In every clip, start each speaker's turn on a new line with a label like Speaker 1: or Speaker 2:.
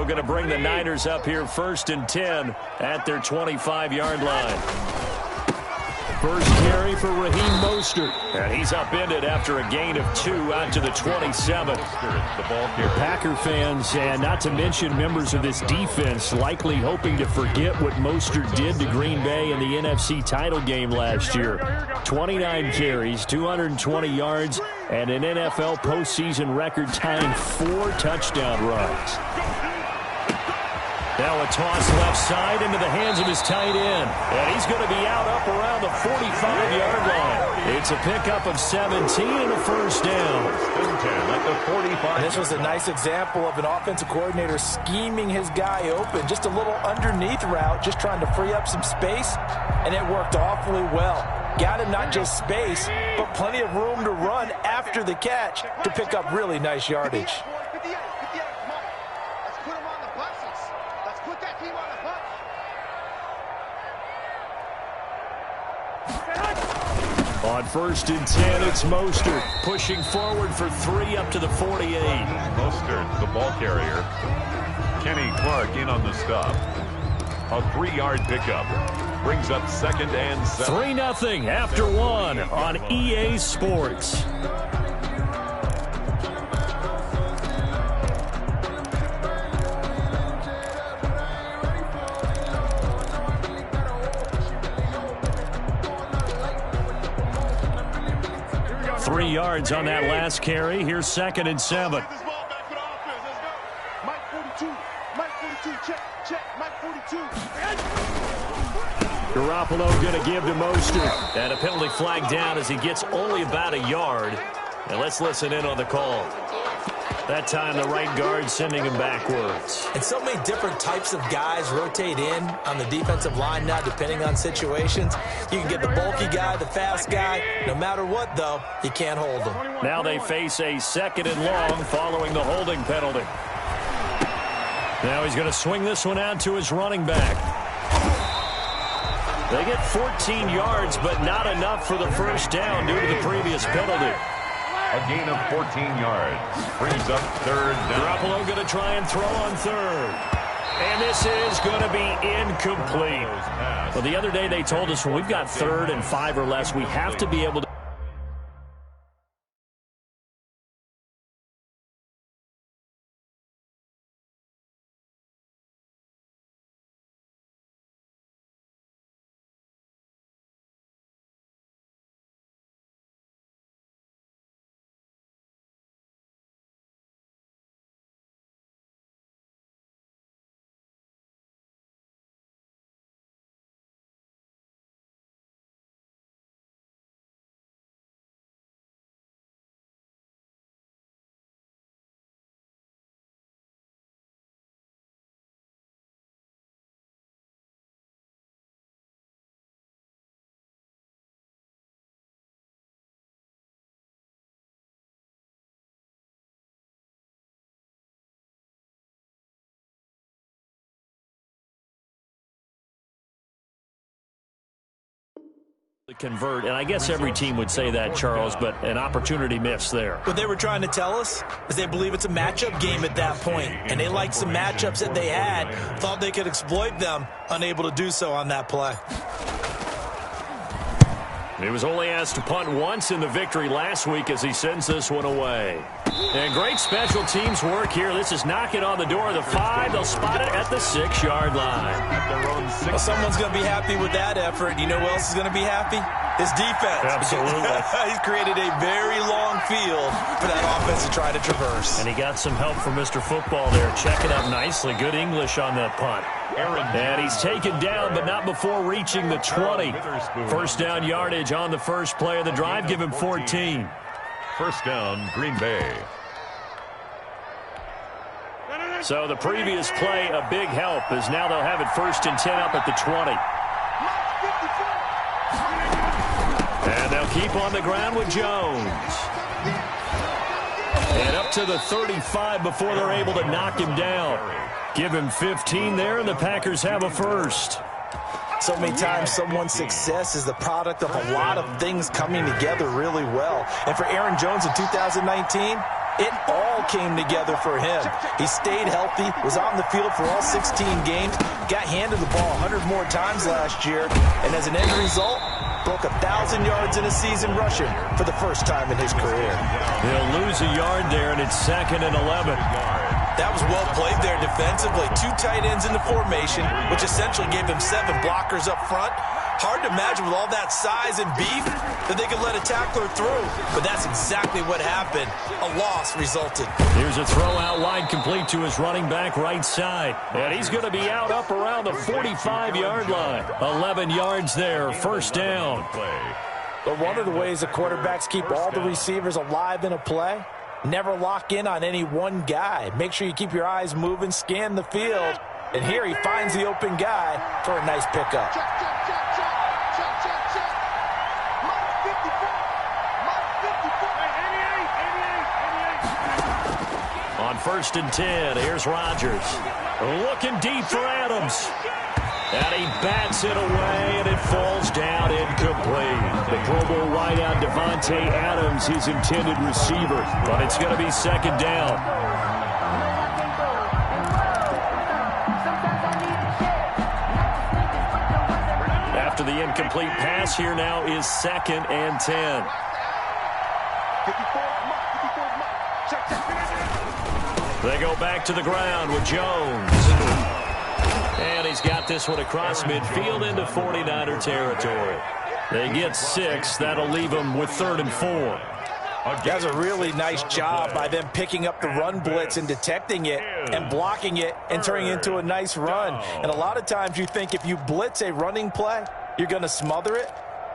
Speaker 1: Garoppolo going to bring the Niners up here 1st and 10 at their 25-yard line. First carry for Raheem Mostert. And he's upended after a gain of 2 out to the 27. Packer fans, and not to mention members of this defense, likely hoping to forget what Mostert did to Green Bay in the NFC title game last year. 29 carries, 220 yards, and an NFL postseason record-tying 4 touchdown runs. Now a toss left side into the hands of his tight end. And he's going to be out up around the 45-yard line. It's a pickup of 17 and a first down.
Speaker 2: At the 45.
Speaker 3: This was a nice example of an offensive coordinator scheming his guy open. Just a little underneath route, just trying to free up some space, and it worked awfully well. Got him not just space, but plenty of room to run after the catch to pick up really nice yardage.
Speaker 1: On 1st and 10, it's Mostert pushing forward for 3 up to the 48.
Speaker 2: Mostert, the ball carrier. Kenny Clark in on the stop. A 3-yard pickup. Brings up 2nd and 7.
Speaker 1: 3-0 after 1 on EA Sports. Yards on that last carry. Here's 2nd and 7. Garoppolo going to give to Mostert. And a penalty flag down as he gets only about a yard. And let's listen in on the call. That time the right guard sending him backwards.
Speaker 3: And so many different types of guys rotate in on the defensive line now, depending on situations. You can get the bulky guy, the fast guy. No matter what, though, you can't hold them.
Speaker 1: Now they face a 2nd and long following the holding penalty. Now he's going to swing this one out to his running back. They get 14 yards, but not enough for the first down due to the previous penalty.
Speaker 2: A gain of 14 yards. Brings up 3rd down.
Speaker 1: Garoppolo going to try and throw on 3rd. And this is going to be incomplete. Well, the other day they told us when we've got 3rd and 5 or less, we have to be able to convert, and I guess every team would say that, Charles, but an opportunity missed there.
Speaker 3: What they were trying to tell us is they believe it's a matchup game at that point, and they liked some matchups that they had, thought they could exploit them, unable to do so on that play.
Speaker 1: He was only asked to punt once in the victory last week as he sends this one away. And great special teams work here. This is knocking on the door of the 5. They'll spot it at the 6-yard line.
Speaker 3: Well, someone's going to be happy with that effort. You know who else is going to be happy? His defense.
Speaker 1: Absolutely.
Speaker 3: He's created a very long field for that offense to try to traverse.
Speaker 1: And he got some help from Mr. Football there. Check it up nicely. Good English on that punt. And he's taken down, but not before reaching the 20. First down yardage on the first play of the drive. Give him 14.
Speaker 2: First down, Green Bay.
Speaker 1: So the previous play, a big help, as now they'll have it 1st and 10 up at the 20. And they'll keep on the ground with Jones. And up to the 35 before they're able to knock him down. Give him 15 there, and the Packers have a first.
Speaker 3: So many times someone's success is the product of a lot of things coming together really well. And for Aaron Jones in 2019, It all came together for him. He stayed healthy, was on the field for all 16 games, got handed the ball 100 more times last year, and as an end result, broke 1,000 yards in a season rushing for the first time in his career.
Speaker 1: He'll lose a yard there, and it's 2nd and 11.
Speaker 3: That was well played there defensively. 2 tight ends in the formation, which essentially gave him 7 blockers up front. Hard to imagine with all that size and beef that they could let a tackler through. But that's exactly what happened. A loss resulted.
Speaker 1: Here's a throw out wide complete to his running back right side. And he's going to be out up around the 45-yard line. 11 yards there, first down.
Speaker 3: But one of the ways the quarterbacks keep all the receivers alive in a play, never lock in on any one guy. Make sure you keep your eyes moving, scan the field. And here he finds the open guy for a nice pickup.
Speaker 1: On 1st and 10, here's Rodgers. Looking deep for Adams. And he bats it away, and it falls down incomplete. The Pro Bowl wideout Devontae Adams, his intended receiver. But it's going to be 2nd down. After the incomplete pass, here now is 2nd and 10. They go back to the ground with Jones. And he's got this one across midfield into 49er territory. They get 6. That'll leave them with 3rd and 4.
Speaker 3: That's a really nice job by them picking up the run blitz and detecting it and blocking it and turning it into a nice run. And a lot of times you think if you blitz a running play, you're going to smother it.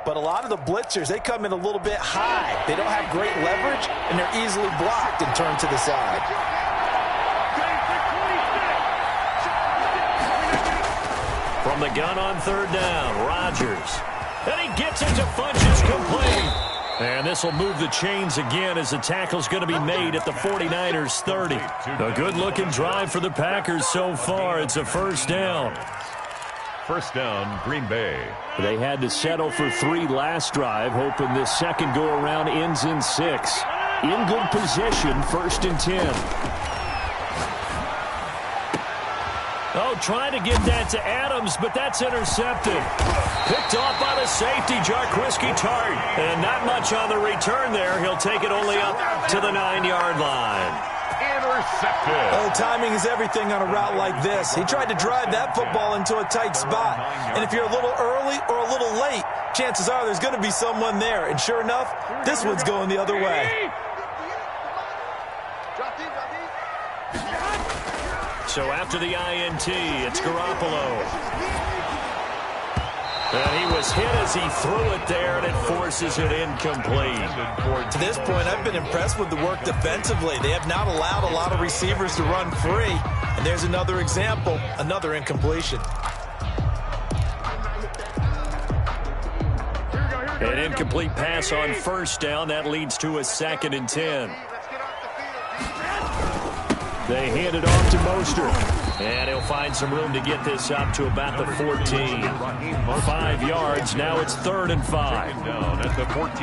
Speaker 3: But a lot of the blitzers, they come in a little bit high. They don't have great leverage, and they're easily blocked and turned to the side.
Speaker 1: From the gun on 3rd down, Rodgers. And he gets it to Funches complete. And this will move the chains again as the tackle's going to be made at the 49ers 30. A good-looking drive for the Packers so far. It's a first down.
Speaker 2: First down, Green Bay.
Speaker 1: They had to settle for 3 last drive, hoping this second go-around ends in 6. In good position, 1st and 10. Oh, trying to get that to Adams, but that's intercepted. Picked off by the safety, Jarquiski Tart. And not much on the return there. He'll take it only up to the 9-yard line.
Speaker 2: Intercepted.
Speaker 3: Oh, timing is everything on a route like this. He tried to drive that football into a tight spot. And if you're a little early or a little late, chances are there's going to be someone there. And sure enough, this one's going the other way.
Speaker 1: So after the INT, it's Garoppolo. And he was hit as he threw it there, and it forces it incomplete.
Speaker 3: To this point, I've been impressed with the work defensively. They have not allowed a lot of receivers to run free. And there's another example, another incompletion.
Speaker 1: An incomplete pass on 1st down. That leads to a 2nd and 10. They hand it off to Mostert. And he'll find some room to get this up to about the 14. 5 yards. Now it's 3rd and 5.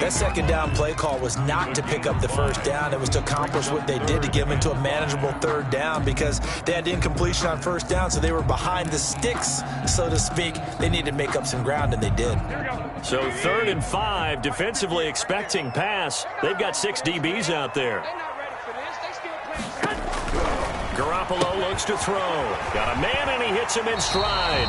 Speaker 3: That 2nd down play call was not to pick up the 1st down. It was to accomplish what they did to get them into a manageable 3rd down because they had incompletion on 1st down, so they were behind the sticks, so to speak. They needed to make up some ground, and they did.
Speaker 1: So 3rd and 5, defensively expecting pass. They've got 6 DBs out there. Garoppolo looks to throw. Got a man, and he hits him in stride.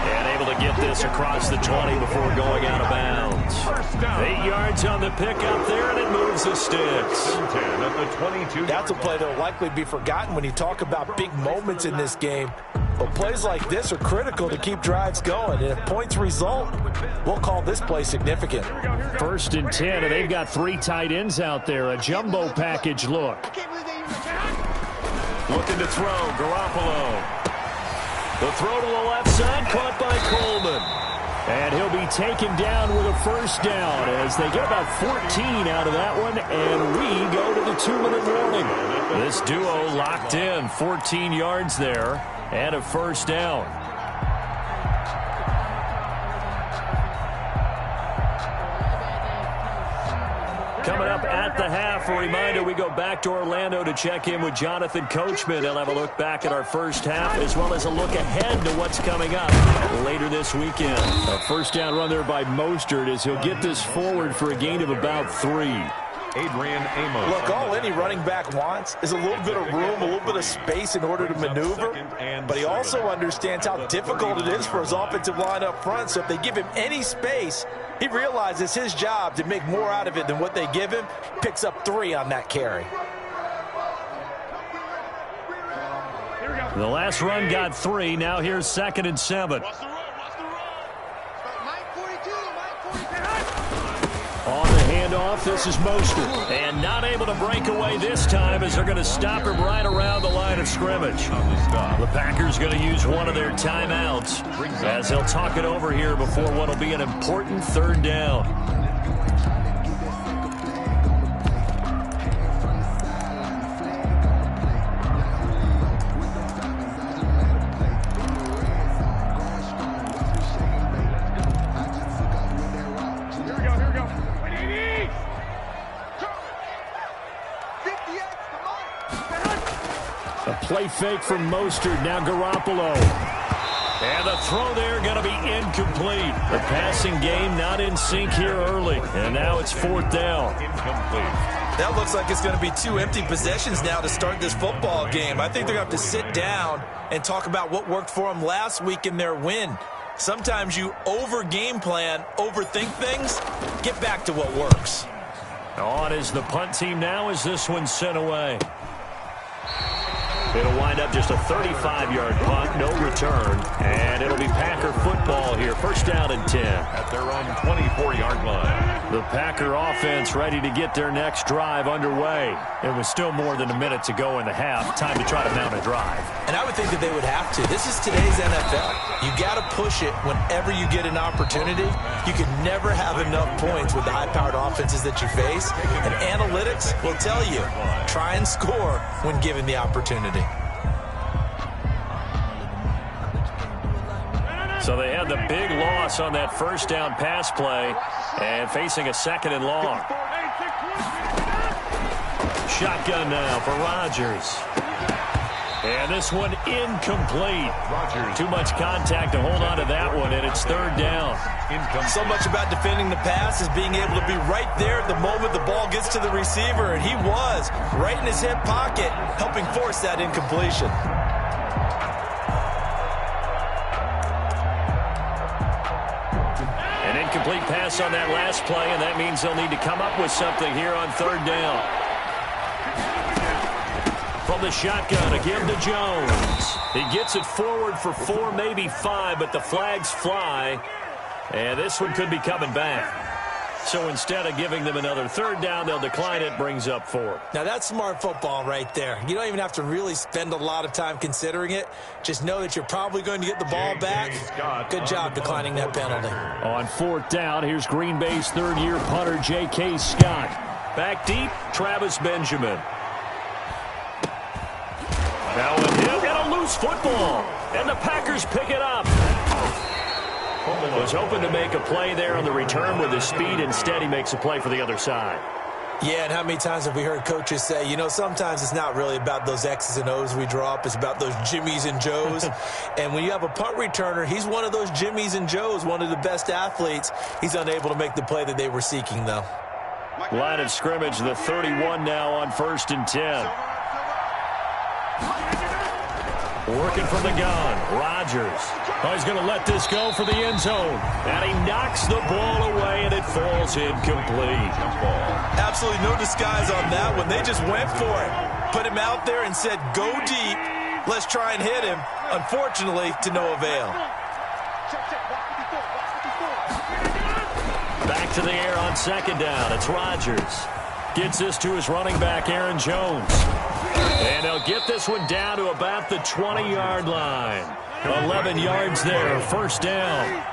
Speaker 1: And able to get this across the 20 before going out of bounds. 8 yards on the pickup there, and it moves the sticks.
Speaker 3: That's a play that will likely be forgotten when you talk about big moments in this game. But plays like this are critical to keep drives going. And if points result, we'll call this play significant.
Speaker 1: 1st and 10, and they've got 3 tight ends out there. A jumbo package look. Looking to throw, Garoppolo. The throw to the left side, caught by Coleman. And he'll be taken down with a 1st down as they get about 14 out of that one, and we go to the 2-minute warning. This duo locked in, 14 yards there, and a 1st down. Coming up at the half, a reminder, we go back to Orlando to check in with Jonathan Coachman. He'll have a look back at our first half as well as a look ahead to what's coming up later this weekend. A first down run there by Mostert as he'll get this forward for a gain of about 3.
Speaker 2: Adrian Amos.
Speaker 3: Look, all any running back wants is a little bit of room, a little bit of space in order to maneuver. But he also understands how difficult it is for his offensive line up front. So if they give him any space, he realizes his job to make more out of it than what they give him. Picks up 3 on that carry.
Speaker 1: The last run got 3. Now here's 2nd and 7. On the handoff, this is Mostert. And not able to break away this time as they're going to stop him right around the line of scrimmage. The Packers going to use one of their timeouts as they'll talk it over here before what will be an important 3rd down. Play fake from Mostert. Now Garoppolo. And the throw there going to be incomplete. The passing game not in sync here early. And now it's 4th down.
Speaker 2: Incomplete.
Speaker 3: That looks like it's going to be 2 empty possessions now to start this football game. I think they're going to have to sit down and talk about what worked for them last week in their win. Sometimes you over-game plan, overthink things. Get back to what works.
Speaker 1: On is the punt team now as this one's sent away. It'll wind up just a 35-yard punt, no return, and it'll be Packer football here. First down and 10.
Speaker 2: At their own 24-yard line.
Speaker 1: The Packer offense ready to get their next drive underway. It was still more than a minute to go in the half. Time to try to mount a drive.
Speaker 3: And I would think that they would have to. This is today's NFL. You got to push it whenever you get an opportunity. You can never have enough points with the high-powered offenses that you face. And analytics will tell you, try and score when given the opportunity.
Speaker 1: So they had the big loss on that first down pass play and facing a 2nd and long. Shotgun now for Rodgers. And this one incomplete. Too much contact to hold on to that one, and it's 3rd down.
Speaker 3: So much about defending the pass is being able to be right there at the moment the ball gets to the receiver, and he was right in his hip pocket, helping force that incompletion.
Speaker 1: An incomplete pass on that last play, and that means they'll need to come up with something here on 3rd down. From the shotgun, again to Jones. He gets it forward for 4, maybe 5, but the flags fly. And this one could be coming back. So instead of giving them another 3rd down, they'll decline it, brings up 4.
Speaker 3: Now that's smart football right there. You don't even have to really spend a lot of time considering it. Just know that you're probably going to get the ball back. Good job declining that penalty.
Speaker 1: On 4th down, here's Green Bay's 3rd-year punter, J.K. Scott. Back deep, Travis Benjamin. Now a hit and a loose football. And the Packers pick it up. Was hoping to make a play there on the return with his speed. Instead, he makes a play for the other side.
Speaker 3: Yeah, and how many times have we heard coaches say, you know, sometimes it's not really about those X's and O's we draw up. It's about those Jimmies and Joes. And when you have a punt returner, he's one of those Jimmies and Joes, one of the best athletes. He's unable to make the play that they were seeking, though.
Speaker 1: Line of scrimmage, the 31 now on 1st and 10. Working from the gun, Rodgers. Oh, he's going to let this go for the end zone. And he knocks the ball away, and it falls incomplete.
Speaker 3: Absolutely no disguise on that one. They just went for it. Put him out there and said, go deep. Let's try and hit him. Unfortunately, to no avail.
Speaker 1: Back to the air on 2nd down. It's Rodgers. Gets this to his running back, Aaron Jones. And they'll get this one down to about the 20-yard line. 11 yards there, 1st down.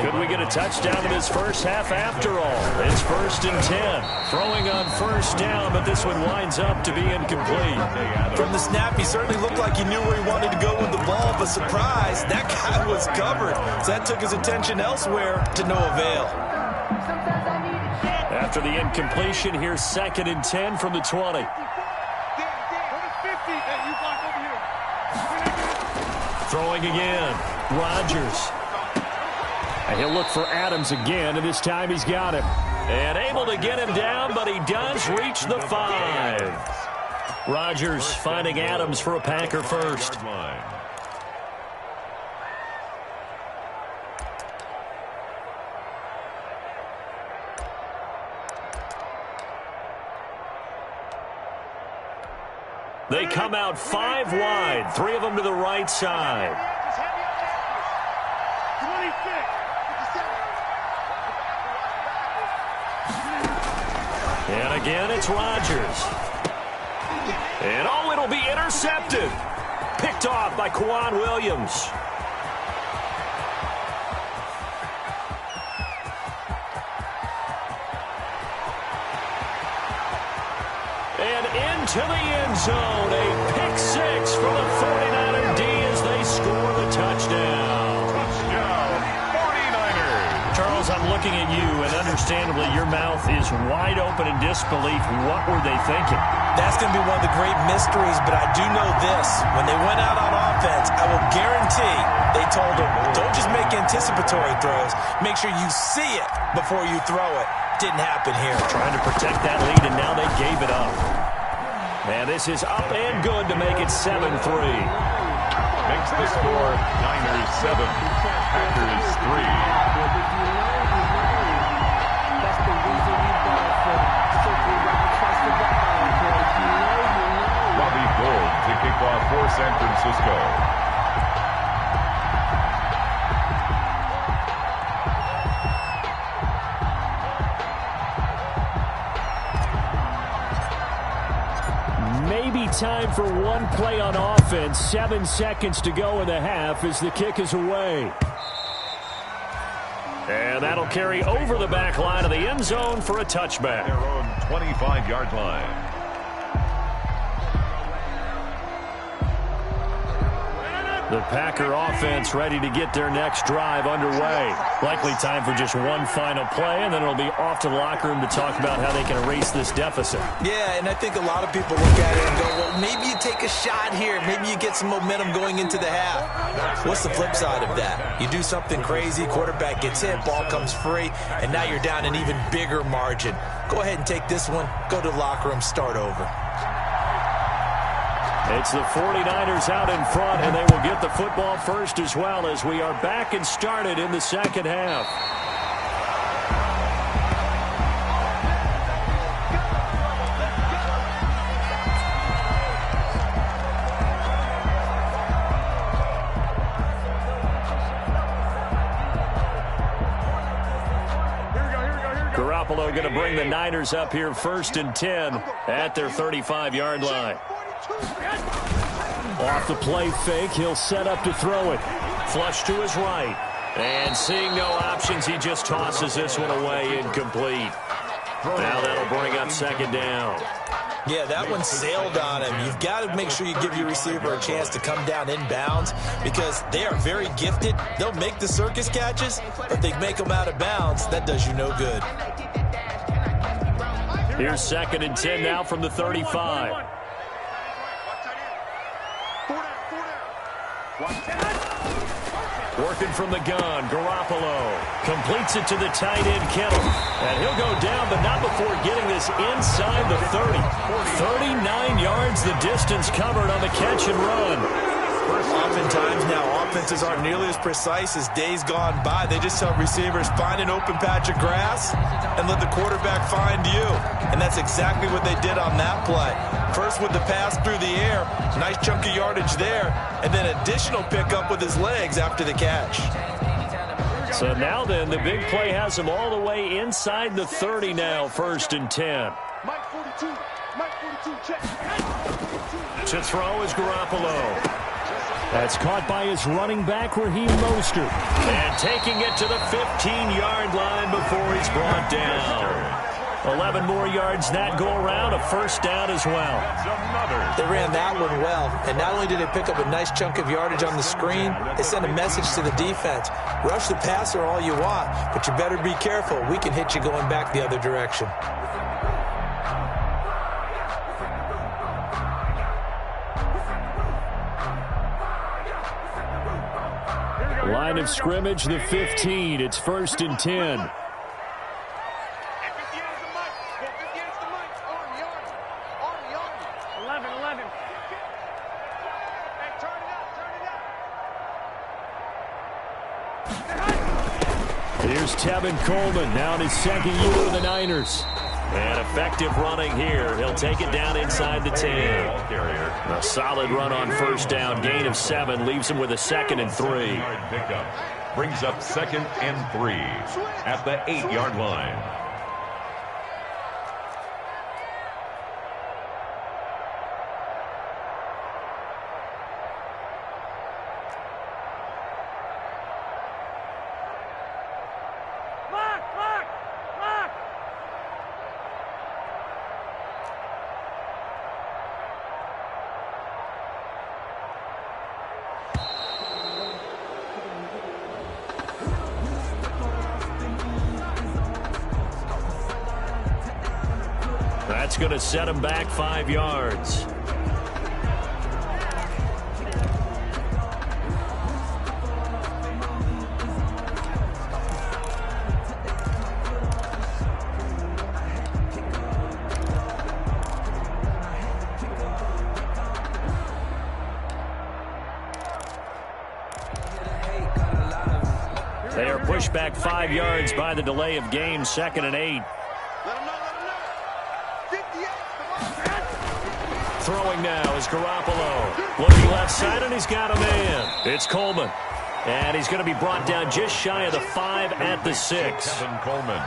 Speaker 1: Could we get a touchdown in this first half after all? It's 1st and 10. Throwing on 1st down, but this one winds up to be incomplete.
Speaker 3: From the snap, he certainly looked like he knew where he wanted to go with the ball, but surprise, that guy was covered. So that took his attention elsewhere to no avail.
Speaker 1: After the incompletion, here's 2nd and 10 from the 20. Throwing again. Rodgers. And he'll look for Adams again, and this time he's got him. And able to get him down, but he does reach the 5. Rodgers finding Adams for a Packer first. They come out 5 wide, 3 of them to the right side. And again, it's Rodgers. And oh, it'll be intercepted. Picked off by Quan Williams. And into the end zone, a pick 6 for the 49er D as they score the touchdown.
Speaker 2: Touchdown, 49ers.
Speaker 1: Charles, I'm looking at you, and understandably, your mouth is wide open in disbelief. What were they thinking?
Speaker 3: That's going to be one of the great mysteries, but I do know this. When they went out on offense, I will guarantee they told them, don't just make anticipatory throws. Make sure you see it before you throw it. Didn't happen here.
Speaker 1: Trying to protect that lead, and now they gave it up. And this is up and good to make it 7-3.
Speaker 2: Makes the score Niners 7, Packers 3. Robbie Gould to kick off for San Francisco.
Speaker 1: Maybe time for one play on offense. 7 seconds to go in the half as the kick is away. And that'll carry over the back line of the end zone for a touchback.
Speaker 2: Their own 25-yard line.
Speaker 1: The Packer offense ready to get their next drive underway. Likely time for just one final play, and then it'll be off to the locker room to talk about how they can erase this deficit.
Speaker 3: Yeah, and I think a lot of people look at it and go, well, maybe you take a shot here. Maybe you get some momentum going into the half. What's the flip side of that? You do something crazy, quarterback gets hit, ball comes free, and now you're down an even bigger margin. Go ahead and take this one, go to the locker room, start over.
Speaker 1: It's the 49ers out in front, and they will get the football first as well as we are back and started in the second half. Garoppolo going to bring the Niners up here 1st and 10 at their 35-yard line. Off the play fake, he'll set up to throw it. Flush to his right. And seeing no options, he just tosses this one away incomplete. Now that'll bring up 2nd down.
Speaker 3: Yeah, that one sailed on him. You've got to make sure you give your receiver a chance to come down inbounds because they are very gifted. They'll make the circus catches, but if they make them out of bounds, that does you no good.
Speaker 1: Here's 2nd and 10 now from the 35. Working from the gun, Garoppolo completes it to the tight end, Kittle. And he'll go down, but not before getting this inside the 30. 39 yards the distance covered on the catch and run.
Speaker 3: Oftentimes now, offenses aren't nearly as precise as days gone by. They just tell receivers, find an open patch of grass and let the quarterback find you. And that's exactly what they did on that play. First with the pass through the air, nice chunk of yardage there, and then additional pickup with his legs after the catch.
Speaker 1: So now then, the big play has him all the way inside the 30 now, 1st and 10. To throw is Garoppolo. That's caught by his running back, Raheem Mostert. And taking it to the 15-yard line before he's brought down. 11 more yards that go around, a 1st down as well.
Speaker 3: They ran that one well, and not only did they pick up a nice chunk of yardage on the screen, they sent a message to the defense. Rush the passer all you want, but you better be careful. We can hit you going back the other direction.
Speaker 1: Line of scrimmage, the 15. It's 1st and 10. Here's Tevin Coleman, now in his second year with the Niners. And effective running here. He'll take it down inside the 10. A solid run on first down. Gain of 7 leaves him with a 2nd and 3.
Speaker 2: Brings up 2nd and 3 at the 8-yard line.
Speaker 1: That's going to set him back 5 yards. They are pushed back 5 yards by the delay of game, 2nd and 8. Throwing now is Garoppolo. Looking left side, and he's got a man. It's Coleman. And he's going to be brought down just shy of the 5 at the 6.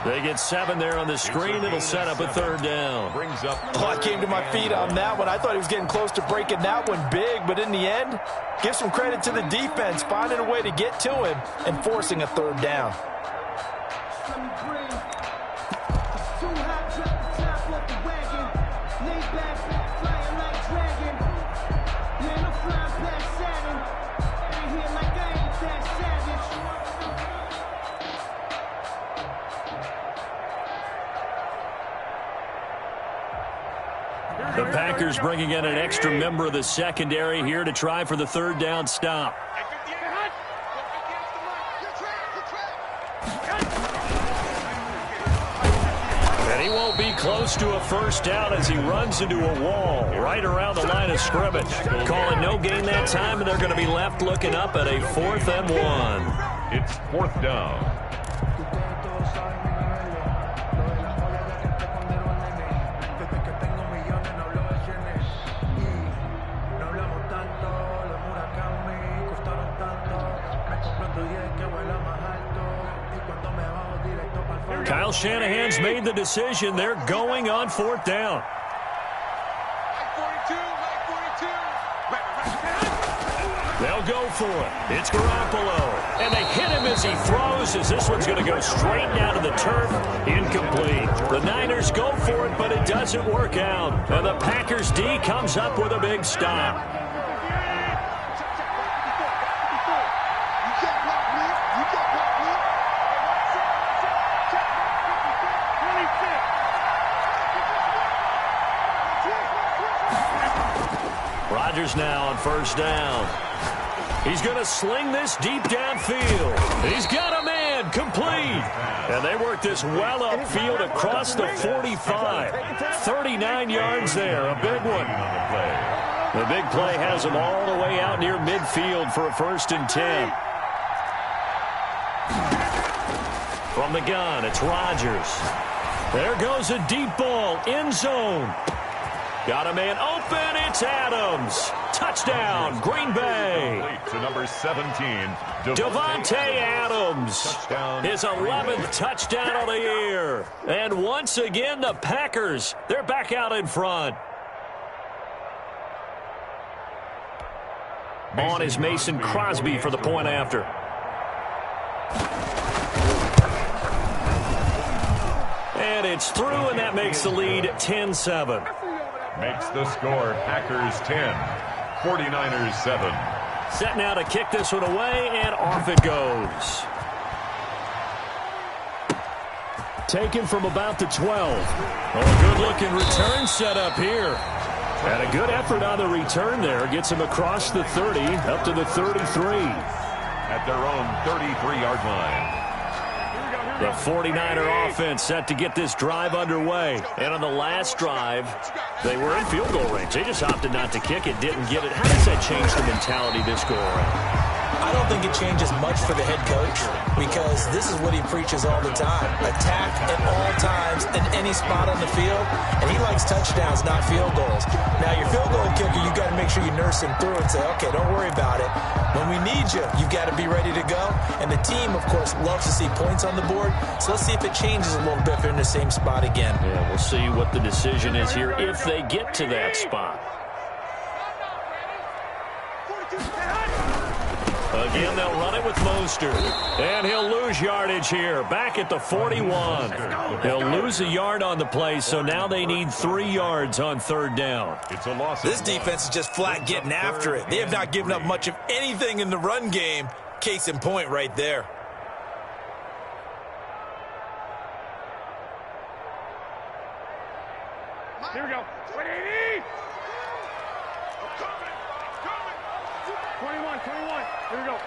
Speaker 1: They get 7 there on the screen. It'll set up a 3rd down.
Speaker 3: Oh, I came to my feet on that one. I thought he was getting close to breaking that one big, but in the end, give some credit to the defense, finding a way to get to him and forcing a 3rd down.
Speaker 1: The Packers bringing in an extra member of the secondary here to try for the 3rd down stop. And he won't be close to a 1st down as he runs into a wall right around the line of scrimmage. Calling no gain that time, and they're going to be left looking up at a 4th and 1.
Speaker 2: It's 4th down.
Speaker 1: Kyle Shanahan's made the decision. They're going on 4th down. They'll go for it. It's Garoppolo. And they hit him as he throws, as this one's going to go straight down to the turf. Incomplete. The Niners go for it, but it doesn't work out. And the Packers D comes up with a big stop. Rodgers now on 1st down. He's going to sling this deep downfield. He's got a man, complete. And they work this well upfield across the 45. 39 yards there, a big one. The big play has them all the way out near midfield for a 1st and 10. From the gun, it's Rodgers. There goes a deep ball, end zone. Got a man open, it's Adams. Touchdown, Green Bay.
Speaker 2: To number 17,
Speaker 1: Davante Adams.
Speaker 2: Touchdown.
Speaker 1: His 11th touchdown of the year. And once again, the Packers, they're back out in front. On is Mason Crosby for the point after. And it's through, and that makes the lead 10-7.
Speaker 2: Makes the score Packers 10, 49ers 7.
Speaker 1: Set now to kick this one away, and off it goes. Taken from about the 12. Oh, a good-looking return set up here. And a good effort on the return there. Gets him across the 30, up to the 33.
Speaker 2: At their own 33-yard line.
Speaker 1: The 49er offense set to get this drive underway. And on the last drive, they were in field goal range. They just opted not to kick it, didn't get it. How does that change the mentality this go around?
Speaker 3: I don't think it changes much for the head coach because this is what he preaches all the time. Attack at all times in any spot on the field, and he likes touchdowns, not field goals. Now, your field goal kicker, you've got to make sure you nurse him through and say, okay, don't worry about it. When we need you, you've got to be ready to go. And the team, of course, loves to see points on the board, so let's see if it changes a little bit if they're in the same spot again.
Speaker 1: Yeah, we'll see what the decision is here if they get to that spot. Again, they'll run it with Mostert. And he'll lose yardage here. Back at the 41. He'll lose a yard on the play, so now they need 3 yards on third down.
Speaker 2: It's a loss.
Speaker 3: This defense is just flat getting after it. They have not given up much of anything in the run game. Case in point right there.
Speaker 4: Here we go. 180. 21. Here we go.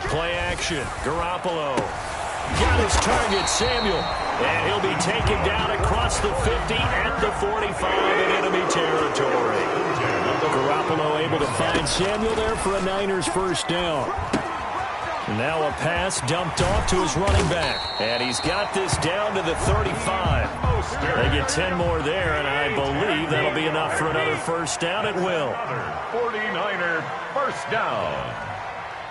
Speaker 1: Play action. Garoppolo. Got his target, Samuel. And he'll be taken down across the 50 at the 45 in enemy territory. Garoppolo able to find Samuel there for a Niners first down. Now a pass dumped off to his running back. And he's got this down to the 35. They get 10 more there, and I believe that'll be enough for another first down. It will.
Speaker 2: 49er first down.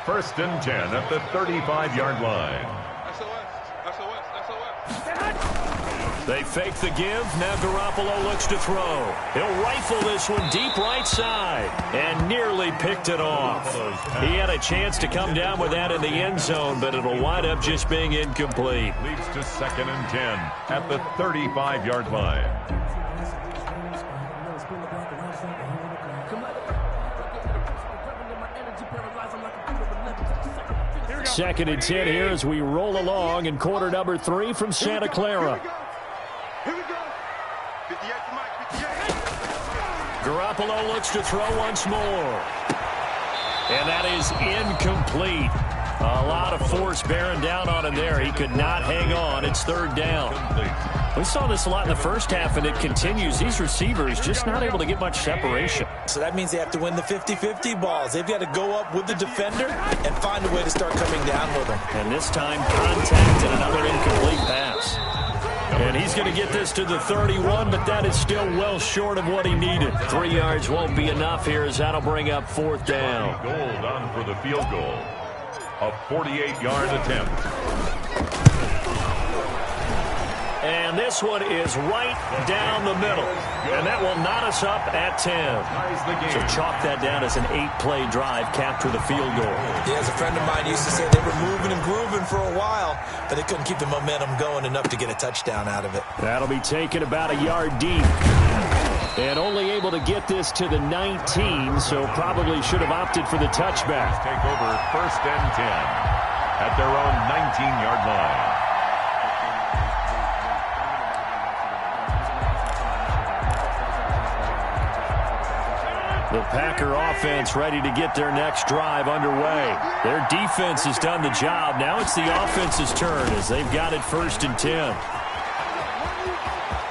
Speaker 2: First and 10 at the 35-yard line.
Speaker 1: They fake the give. Now Garoppolo looks to throw. He'll rifle this one deep right side and nearly picked it off. He had a chance to come down with that in the end zone, but it'll wind up just being incomplete.
Speaker 2: Leads to second and 10 at the 35-yard line.
Speaker 1: Second and 10 here as we roll along in quarter number 3 from Santa Clara. Garoppolo looks to throw once more. And that is incomplete. A lot of force bearing down on him there. He could not hang on. It's third down. We saw this a lot in the first half, and it continues. These receivers just not able to get much separation.
Speaker 3: So that means they have to win the 50-50 balls. They've got to go up with the defender and find a way to start coming down with them.
Speaker 1: And this time, contact and another incomplete pass. And he's going to get this to the 31, but that is still well short of what he needed. 3 yards won't be enough here as that'll bring up fourth down.
Speaker 2: Gold on for the field goal. A 48-yard attempt.
Speaker 1: And this one is right down the middle. And that will knot us up at 10. So chalk that down as an 8-play drive capped with a field goal.
Speaker 3: Yeah, as a friend of mine used to say, they were moving and grooving for a while, but they couldn't keep the momentum going enough to get a touchdown out of it.
Speaker 1: That'll be taken about a yard deep. And only able to get this to the 19, so probably should have opted for the touchback.
Speaker 2: Take over first and 10 at their own 19-yard line.
Speaker 1: The Packer offense ready to get their next drive underway. Their defense has done the job. Now it's the offense's turn as they've got it first and 10.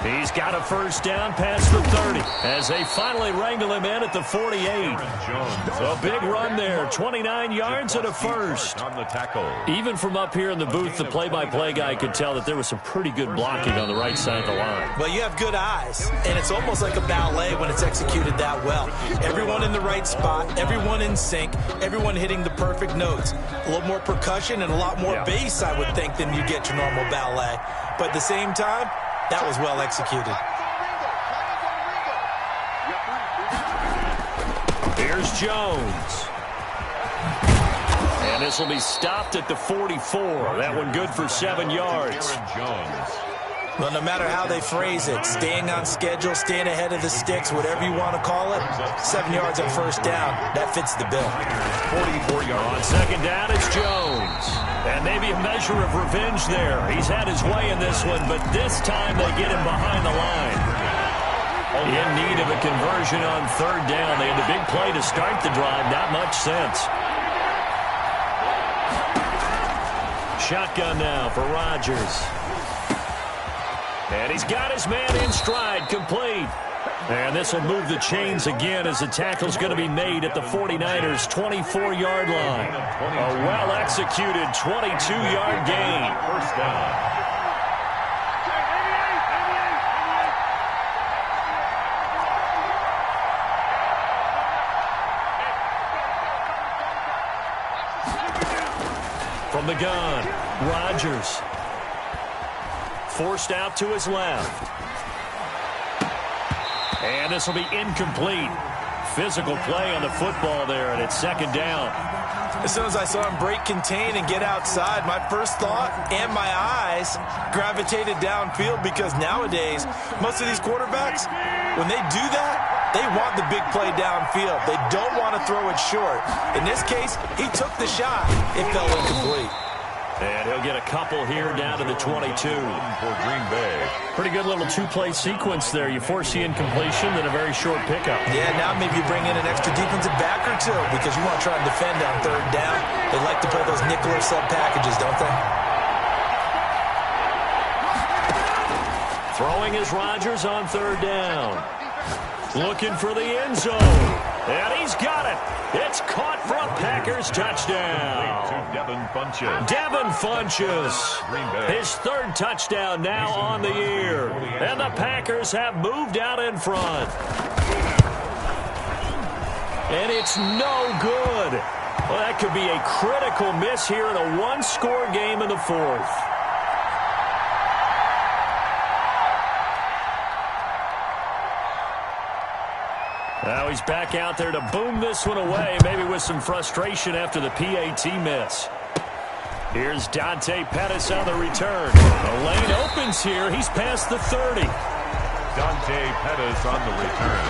Speaker 1: He's got a first down past the 30 as they finally wrangle him in at the 48. A big run there, 29 yards and a first.
Speaker 2: On the tackle.
Speaker 1: Even from up here in the booth, the play-by-play guy could tell that there was some pretty good blocking on the right side of the line.
Speaker 3: Well, you have good eyes, and it's almost like a ballet when it's executed that well. Everyone in the right spot, everyone in sync, everyone hitting the perfect notes. A little more percussion and a lot more bass, I would think, than you get your normal ballet. But at the same time, that was well executed.
Speaker 1: Here's Jones. And this will be stopped at the 44. That one good for 7 yards.
Speaker 3: Well, no matter how they phrase it, staying on schedule, staying ahead of the sticks, whatever you want to call it, 7 yards on first down, that fits the bill.
Speaker 2: 44 yards.
Speaker 1: On second down, it's Jones. And they maybe a measure of revenge there. He's had his way in this one, but this time they get him behind the line. In need of a conversion on third down. They had the big play to start the drive. Not much sense. Shotgun now for Rodgers. And he's got his man in stride, complete. And this will move the chains again as the tackle's going to be made at the 49ers' 24-yard line. A well-executed 22-yard gain.
Speaker 2: First down.
Speaker 1: From the gun, Rodgers. Forced out to his left. And this will be incomplete. Physical play on the football there, and it's second down.
Speaker 3: As soon as I saw him break contain and get outside, my first thought and my eyes gravitated downfield, because nowadays, most of these quarterbacks, when they do that, they want the big play downfield. They don't want to throw it short. In this case, he took the shot. It fell incomplete.
Speaker 1: And he'll get a couple here down to the 22.
Speaker 2: For Green Bay.
Speaker 1: Pretty good little two-play sequence there. You force the incompletion, then a very short pickup.
Speaker 3: Yeah, now maybe you bring in an extra defensive back or two, because you want to try and defend on third down. They like to play those nickel or sub packages, don't they?
Speaker 1: Throwing is Rodgers on third down. Looking for the end zone. And he's got it. It's caught for a Packers touchdown.
Speaker 2: To Devin Funchess.
Speaker 1: Devin Funchess. His third touchdown now on the year. And the Packers have moved out in front. And it's no good. Well, that could be a critical miss here in a one-score game in the fourth. Now he's back out there to boom this one away, maybe with some frustration after the PAT miss. Here's Dante Pettis on the return. The lane opens here. He's past the 30.
Speaker 2: Dante Pettis on the return.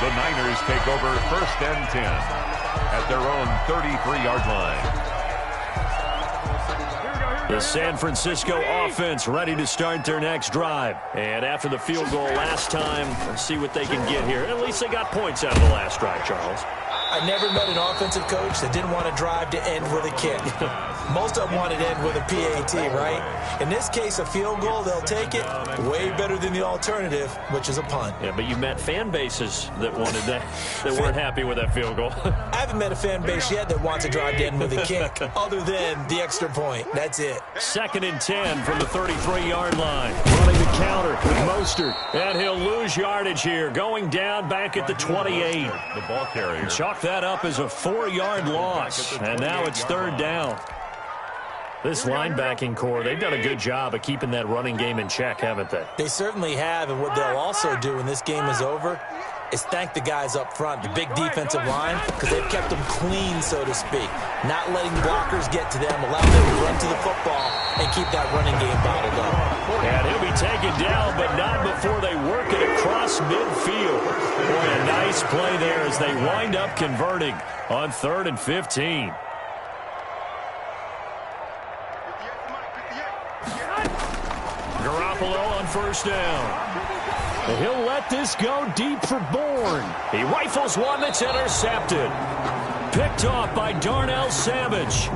Speaker 2: The Niners take over first and 10 at their own 33-yard line.
Speaker 1: The San Francisco offense ready to start their next drive. And after the field goal last time, let's see what they can get here. At least they got points out of the last drive, Charles.
Speaker 3: I never met an offensive coach that didn't want to drive to end with a kick. Most of them want to end with a PAT, right? In this case, a field goal, they'll take it. Way better than the alternative, which is a punt.
Speaker 1: Yeah, but you met fan bases that wanted that, that weren't happy with that field goal.
Speaker 3: I haven't met a fan base yet that wants to drive to end with a kick, other than the extra point. That's it.
Speaker 1: Second and 10 from the 33-yard line. Running the counter with Mostert. And he'll lose yardage here. Going down back at the 28.
Speaker 2: The ball carrier.
Speaker 1: Chalk that up as a 4-yard loss. And now it's third down. This linebacking core, they've done a good job of keeping that running game in check, haven't they?
Speaker 3: They certainly have, and what they'll also do when this game is over is thank the guys up front, the big defensive line, because they've kept them clean, so to speak. Not letting blockers get to them, allow them to run to the football and keep that running game bottled up.
Speaker 1: And he'll be taken down, but not before they work it across midfield. Boy, a nice play there as they wind up converting on 3rd and 15. Garoppolo on first down. And he'll let this go deep for Bourne. He rifles one that's intercepted. Picked off by Darnell Savage.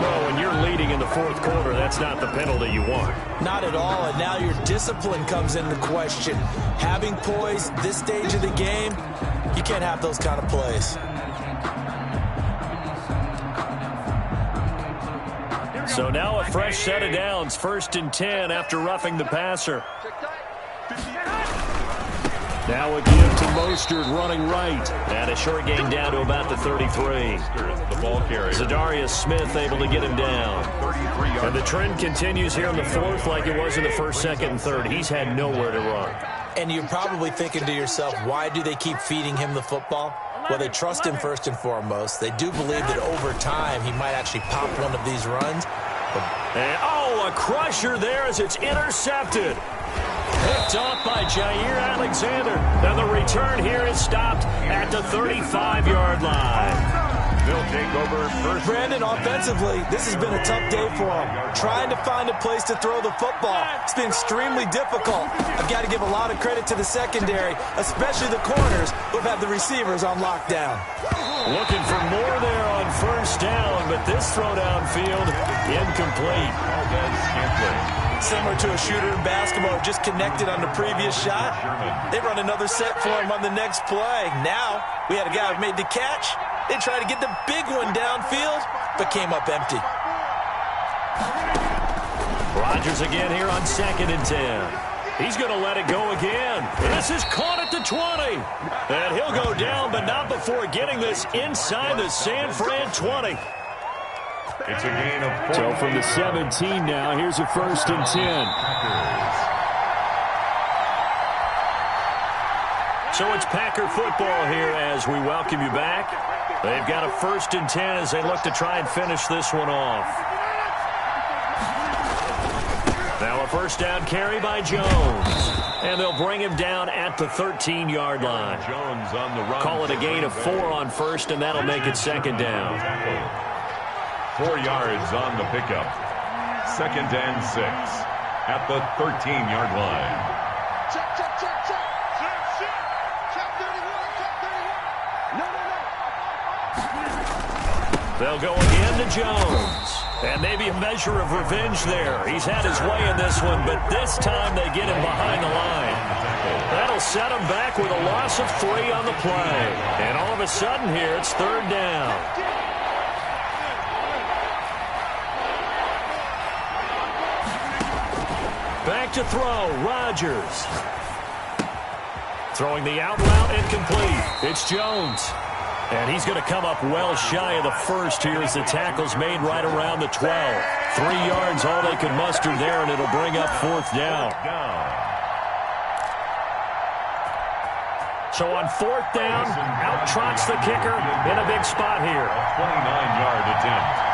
Speaker 1: Well, when you're leading in the fourth quarter, that's not the penalty you want.
Speaker 3: Not at all, and now your discipline comes into question. Having poise this stage of the game, you can't have those kind of plays.
Speaker 1: So now a fresh set of downs, 1st and 10 after roughing the passer. Now a give to Mostert running right. And a short gain down to about the 33.
Speaker 2: The ball carrier.
Speaker 1: Zadarius Smith able to get him down.
Speaker 2: 33
Speaker 1: And the trend continues here in the fourth like it was in the 1st, 2nd, and 3rd. He's had nowhere to run.
Speaker 3: And you're probably thinking to yourself, why do they keep feeding him the football? Well, they trust him first and foremost. They do believe that over time he might actually pop one of these runs.
Speaker 1: And, oh, a crusher there as it's intercepted. Picked off by Jair Alexander. Now the return here is stopped at the 35-yard line.
Speaker 2: They'll take over first.
Speaker 3: Brandon, offensively, this has been a tough day for him. Trying to find a place to throw the football. It's been extremely difficult. I've got to give a lot of credit to the secondary, especially the corners who have had the receivers on lockdown.
Speaker 1: Looking for more there on first down, but this throw downfield incomplete.
Speaker 3: Similar to a shooter in basketball, just connected on the previous shot. They run another set for him on the next play. Now, we had a guy who made the catch. They tried to get the big one downfield, but came up empty.
Speaker 1: Rodgers again here on 2nd and 10. He's going to let it go again. This is caught at the 20. And he'll go down, but not before getting this inside the San Fran 20.
Speaker 2: It's a gain of 4.
Speaker 1: So from the 17 now, here's a 1st and 10. So it's Packer football here as we welcome you back. They've got a 1st and 10 as they look to try and finish this one off. Now a 1st down carry by Jones. And they'll bring him down at the 13-yard line.
Speaker 2: Jones on the run.
Speaker 1: Call it a gain of 4 on 1st, and that'll make it 2nd down.
Speaker 2: 4 yards on the pickup. 2nd and 6 at the 13-yard line.
Speaker 4: Check, check, check, check. Check 31, check 31. No.
Speaker 1: They'll go again to Jones. And maybe a measure of revenge there. He's had his way in this one, but this time they get him behind the line. That'll set him back with a loss of 3 on the play. And all of a sudden here, it's 3rd down. Back to throw, Rodgers. Throwing the out route incomplete. It's Jones. And he's going to come up well shy of the 1st here as the tackle's made right around the 12. 3 yards, all they could muster there, and it'll bring up 4th down. So on 4th down, out trots the kicker in a big spot here.
Speaker 2: 29-yard attempt.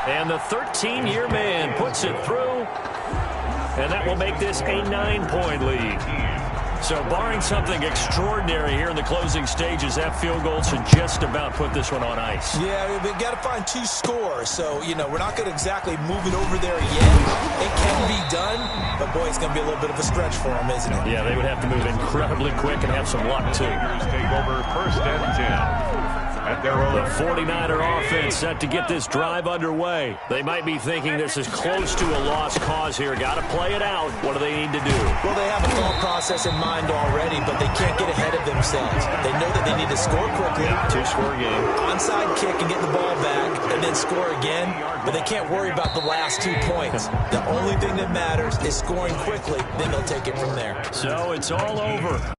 Speaker 1: And the 13-year man puts it through, and that will make this a 9-point lead. So barring something extraordinary here in the closing stages, that field goal should just about put this one on ice.
Speaker 3: Yeah, we've got to find 2 scores. So, we're not going to exactly move it over there yet. It can be done, but, boy, it's going to be a little bit of a stretch for them, isn't it?
Speaker 1: Yeah, they would have to move incredibly quick and have some luck, too.
Speaker 2: Take over 1st and 10. At their own.
Speaker 1: The 49er offense set to get this drive underway. They might be thinking this is close to a lost cause here. Got to play it out. What do they need to do?
Speaker 3: Well, they have a thought process in mind already, but they can't get ahead of themselves. They know that they need to score quickly.
Speaker 1: 2-score game.
Speaker 3: Onside kick and get the ball back, and then score again. But they can't worry about the last 2 points. The only thing that matters is scoring quickly. Then they'll take it from there.
Speaker 1: So it's all over.